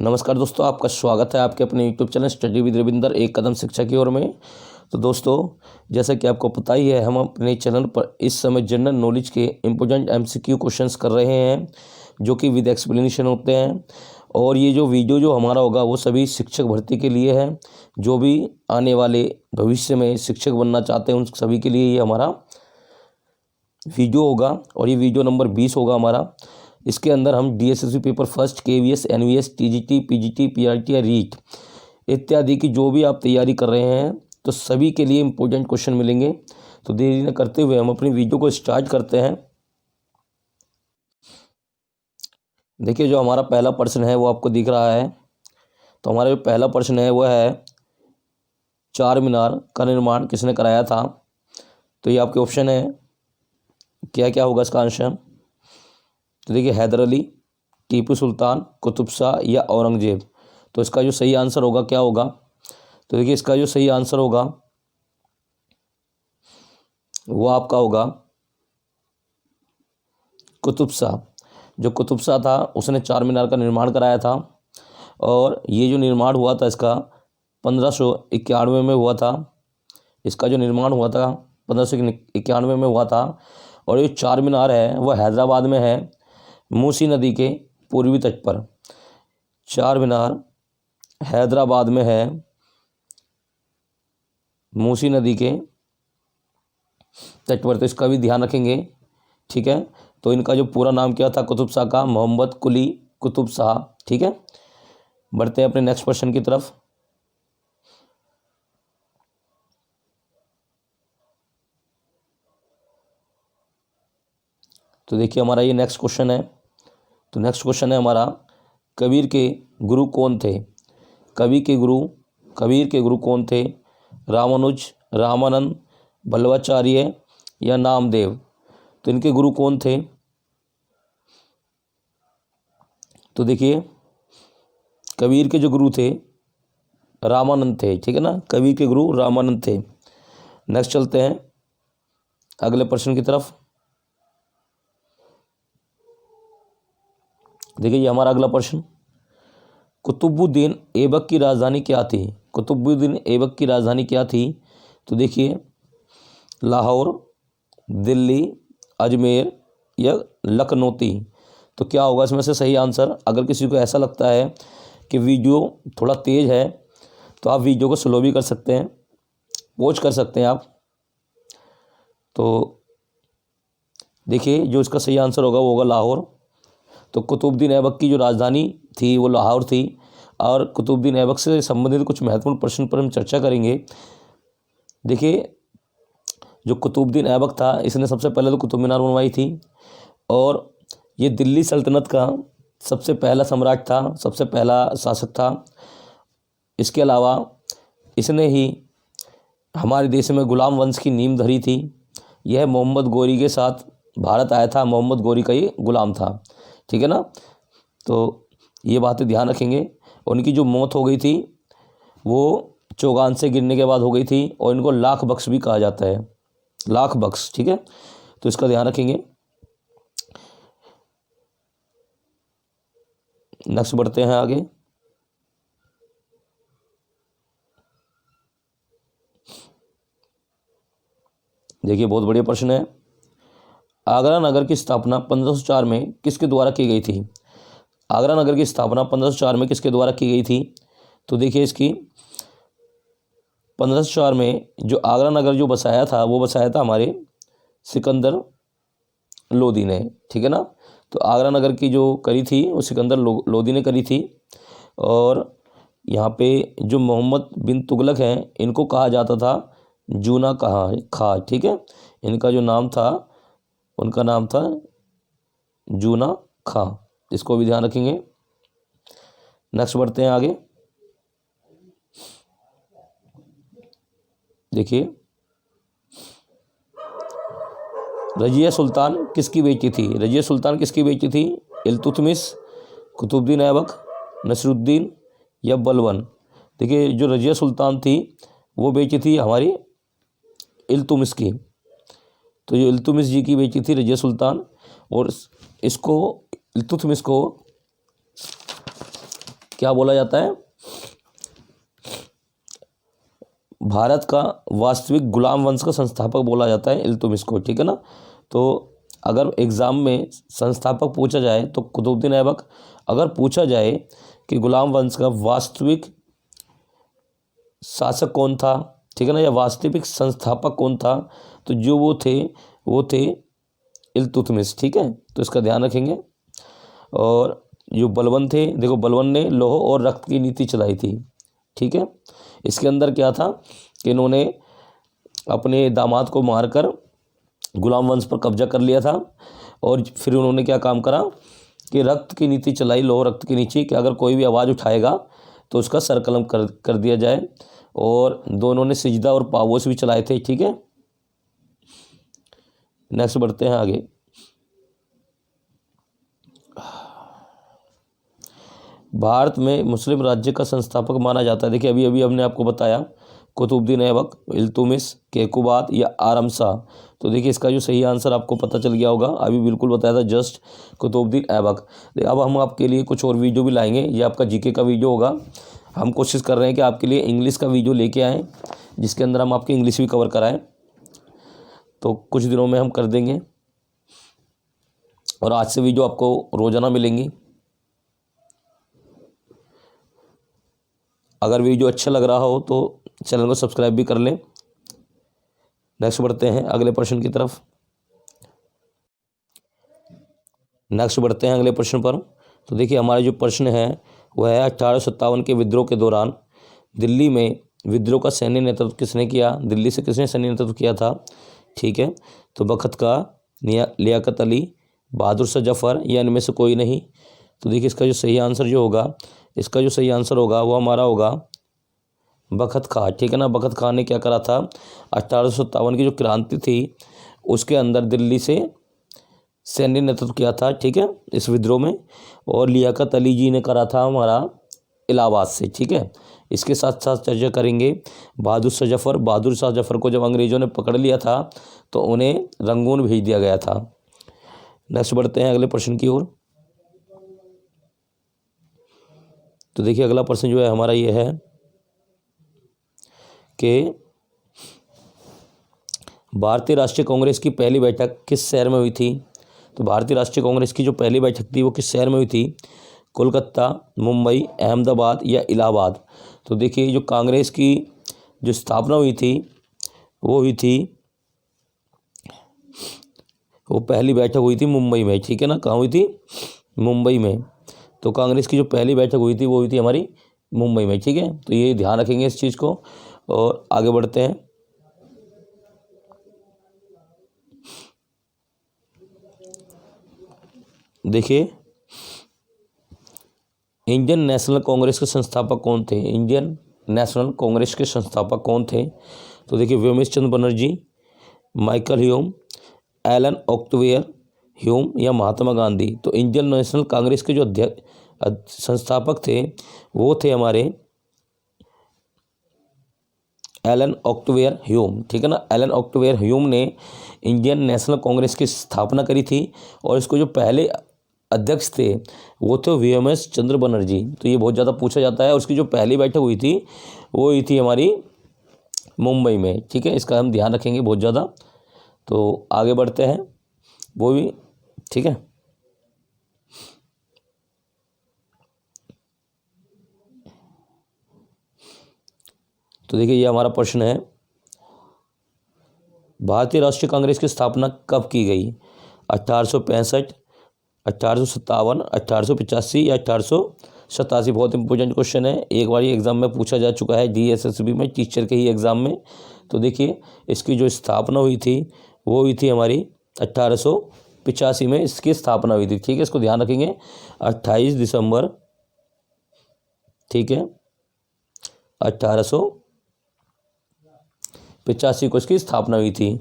नमस्कार दोस्तों, आपका स्वागत है आपके अपने YouTube channel study with Ravinder एक कदम शिक्षा की ओर में। तो दोस्तों, जैसा कि आपको पता ही है, हम अपने चैनल पर इस समय जनरल नॉलेज के इम्पोर्टेंट एमसीक्यू क्वेश्चंस कर रहे हैं जो कि विद एक्सप्लेनेशन होते हैं। और ये जो वीडियो जो हमारा होगा वो सभी शिक्षक भर्ती के लिए है। जो भी आने वाले भविष्य में शिक्षक बनना चाहते हैं उन सभी के लिए ये हमारा वीडियो होगा। और ये वीडियो नंबर 20 होगा हमारा। इसके अंदर हम DSSB paper first, KVS, NVS, TGT, PGT, PRT या रीट इत्यादि की जो भी आप तैयारी कर रहे हैं तो सभी के लिए इम्पोर्टेंट क्वेश्चन मिलेंगे। तो देरी न करते हुए हम अपनी वीडियो को स्टार्ट करते हैं। देखिए, जो हमारा पहला प्रश्न है वो आपको दिख रहा है। तो हमारा जो पहला प्रश्न है वह है, चार मीनार का निर्माण किसने कराया था? तो ये आपके ऑप्शन है, क्या क्या होगा इसका आंसर। तो देखिए, हैदर अली, टीपू सुल्तान, कुतुब शाह या औरंगजेब। तो इसका जो सही आंसर होगा क्या होगा? तो देखिए, इसका जो सही आंसर होगा वो आपका होगा कुतुब शाह। जो कुतुब शाह था उसने चार मीनार का निर्माण कराया था। और ये जो निर्माण हुआ था इसका 1591 में हुआ था। इसका जो निर्माण हुआ था 1591 में हुआ था। और ये चार मीनार है वह हैदराबाद में है, मूसी नदी के पूर्वी तट पर। चार मीनार हैदराबाद में है, मूसी नदी के तट पर। तो इसका भी ध्यान रखेंगे, ठीक है। तो इनका जो पूरा नाम क्या था कुतुब शाह का? मोहम्मद कुली कुतुब शाह, ठीक है। बढ़ते हैं अपने नेक्स्ट क्वेश्चन की तरफ। तो देखिए, हमारा ये नेक्स्ट क्वेश्चन है। तो नेक्स्ट क्वेश्चन है हमारा, कबीर के गुरु कौन थे? कबीर के गुरु कौन थे? रामानुज, रामानंद, बल्लवाचार्य या नामदेव। तो इनके गुरु कौन थे? तो देखिए, कबीर के जो गुरु थे रामानंद थे, ठीक है ना। कबीर के गुरु रामानंद थे। नेक्स्ट चलते हैं अगले प्रश्न की तरफ। देखिए, ये हमारा अगला प्रश्न, कुतुबुद्दीन ऐबक की राजधानी क्या थी? कुतुबुद्दीन ऐबक की राजधानी क्या थी? तो देखिए, लाहौर, दिल्ली, अजमेर या लखनौती। तो क्या होगा इसमें से सही आंसर? अगर किसी को ऐसा लगता है कि वीडियो थोड़ा तेज़ है तो आप वीडियो को स्लो भी कर सकते हैं, पॉज कर सकते हैं आप। तो देखिए, जो इसका सही आंसर होगा वो होगा लाहौर। तो कुतुबुद्दीन ऐबक की जो राजधानी थी वो लाहौर थी। और कुतुबुद्दीन ऐबक से संबंधित कुछ महत्वपूर्ण प्रश्न पर हम चर्चा करेंगे। देखिए, जो कुतुबुद्दीन ऐबक था इसने सबसे पहले तो कुतुब मीनार बनवाई थी। और ये दिल्ली सल्तनत का सबसे पहला सम्राट था, सबसे पहला शासक था। इसके अलावा इसने ही हमारे देश में गुलाम वंश की नींव धरी थी। यह मोहम्मद गोरी के साथ भारत आया था, मोहम्मद गोरी का ये गुलाम था, ठीक है ना। तो ये बातें ध्यान रखेंगे। उनकी जो मौत हो गई थी वो चौगान से गिरने के बाद हो गई थी। और इनको लाख बख्श भी कहा जाता है, लाख बख्श, ठीक है। तो इसका ध्यान रखेंगे। नेक्स्ट बढ़ते हैं आगे। देखिए, बहुत बढ़िया प्रश्न है। आगरा नगर की स्थापना 1504 में किसके द्वारा की गई थी? आगरा नगर की स्थापना 1504 में किसके द्वारा की गई थी? तो देखिए, इसकी 1504 में जो आगरा नगर जो बसाया था वो बसाया था हमारे सिकंदर लोदी ने, ठीक है ना। तो आगरा नगर की जो करी थी वो सिकंदर लोदी ने करी थी। और यहाँ पे जो मोहम्मद बिन तुगलक हैं इनको कहा जाता था जूना खां, ठीक है। इनका जो नाम था उनका नाम था जूना खां। इसको भी ध्यान रखेंगे। नेक्स्ट बढ़ते हैं आगे। देखिए, रजिया सुल्तान किसकी बेटी थी? रजिया सुल्तान किसकी बेटी थी? इल्तुतमिश, कुतुबुद्दीन ऐबक, नसरुद्दीन या बलबन। देखिए, जो रजिया सुल्तान थी वो बेटी थी हमारी इल्तुतमिश की। तो ये इल्तुतमिश जी की बेटी थी रजिया सुल्तान। और इसको इल्तुतमिश को क्या बोला जाता है, भारत का वास्तविक गुलाम वंश का संस्थापक बोला जाता है इल्तुतमिश को, ठीक है ना। तो अगर एग्ज़ाम में संस्थापक पूछा जाए तो कुतुबुद्दीन ऐबक, अगर पूछा जाए कि गुलाम वंश का वास्तविक शासक कौन था, ठीक है ना, या वास्तविक संस्थापक कौन था, तो जो वो थे इल्तुतमिश, ठीक है। तो इसका ध्यान रखेंगे। और जो बलबन थे, देखो बलबन ने लौह और रक्त की नीति चलाई थी, ठीक है। इसके अंदर क्या था कि इन्होंने अपने दामाद को मारकर गुलाम वंश पर कब्जा कर लिया था, और फिर उन्होंने क्या काम करा कि रक्त की नीति चलाई, लौह रक्त की नीति, कि अगर कोई भी आवाज़ उठाएगा तो उसका सर कलम कर दिया जाए। और दोनों ने सिजदा और पावोस भी चलाए थे, ठीक है। नेक्स्ट बढ़ते हैं आगे। भारत में मुस्लिम राज्य का संस्थापक माना जाता है, देखिए अभी अभी हमने आपको बताया कुतुबुद्दीन ऐबक, इल्तुतमिश, केकुबाद या आरम शाह। तो देखिए इसका जो सही आंसर आपको पता चल गया होगा, अभी बिल्कुल बताया था जस्ट, कुतुबुद्दीन ऐबक। अब हम आपके लिए कुछ और वीडियो भी लाएंगे, ये आपका जीके का वीडियो होगा। हम कोशिश कर रहे हैं कि आपके लिए इंग्लिश का वीडियो लेके आएँ, जिसके अंदर हम आपकी इंग्लिश भी कवर कराएँ, तो कुछ दिनों में हम कर देंगे। और आज से वीडियो आपको रोज़ाना मिलेंगी। अगर वीडियो अच्छा लग रहा हो तो चैनल को सब्सक्राइब भी कर लें। नेक्स्ट बढ़ते हैं अगले प्रश्न की तरफ। नेक्स्ट बढ़ते हैं अगले प्रश्न पर। तो देखिए हमारा जो प्रश्न है वह है 1857 के विद्रोह के दौरान दिल्ली में विद्रोह का सैन्य नेतृत्व किसने किया, दिल्ली से किसने सैन्य नेतृत्व किया था, ठीक है। तो बखत का, लियाकत अली, बहादुर शाह जफर, या इनमें से कोई नहीं। तो देखिए इसका जो सही आंसर होगा वो हमारा होगा बखत खां, ठीक है ना। बखत खां ने क्या करा था, 1857 की जो क्रांति थी उसके अंदर दिल्ली से सैन्य नेतृत्व किया था, ठीक है, इस विद्रोह में। और लियाकत अली जी ने करा था हमारा इलाहाबाद से, ठीक है। इसके साथ साथ चर्चा करेंगे बहादुर शाह जफर को जब अंग्रेज़ों ने पकड़ लिया था तो उन्हें रंगून भेज दिया गया था। नेक्स्ट बढ़ते हैं अगले प्रश्न की ओर। तो देखिए अगला प्रश्न जो है हमारा ये है कि भारतीय राष्ट्रीय कांग्रेस की पहली बैठक किस शहर में हुई थी। तो भारतीय राष्ट्रीय कांग्रेस की जो पहली बैठक थी वो किस शहर में हुई थी, कोलकाता, मुंबई, अहमदाबाद या इलाहाबाद। तो देखिए जो कांग्रेस की जो स्थापना हुई थी वो पहली बैठक हुई थी मुंबई में, ठीक है ना। कहाँ हुई थी, मुंबई में। तो कांग्रेस की जो पहली बैठक हुई थी वो हुई थी हमारी मुंबई में, ठीक है। तो ये ध्यान रखेंगे इस चीज़ को। और आगे बढ़ते हैं। देखिए इंडियन नेशनल कांग्रेस के संस्थापक कौन थे, इंडियन नेशनल कांग्रेस के संस्थापक कौन थे। तो देखिए Vyomesh Chandra Banerjee, Michael Hume, Allan Octavian Hume या महात्मा गांधी। तो इंडियन नेशनल कांग्रेस के जो संस्थापक थे वो थे हमारे एलन ऑक्टवियर ह्यूम, ठीक है ना। एलन ऑक्टवियर ह्यूम ने इंडियन नेशनल कांग्रेस की स्थापना करी थी, और इसको जो पहले अध्यक्ष थे वो थे व्योमेश चंद्र बनर्जी। तो ये बहुत ज़्यादा पूछा जाता है। और उसकी जो पहली बैठक हुई थी वो हुई थी हमारी मुंबई में, ठीक है। इसका हम ध्यान रखेंगे बहुत ज़्यादा। तो आगे बढ़ते हैं, वो भी ठीक है। तो देखिए ये हमारा प्रश्न है, भारतीय राष्ट्रीय कांग्रेस की स्थापना कब की गई, 1865, 1857, 1885 या 1887। बहुत इंपॉर्टेंट क्वेश्चन है, एक बार ये एग्जाम में पूछा जा चुका है, DSSB में, टीचर के ही एग्ज़ाम में। तो देखिए इसकी जो स्थापना हुई थी वो हुई थी हमारी 1885 में इसकी स्थापना हुई थी, ठीक है। इसको ध्यान रखेंगे, 28 दिसंबर, ठीक है, 1885 को इसकी स्थापना हुई थी।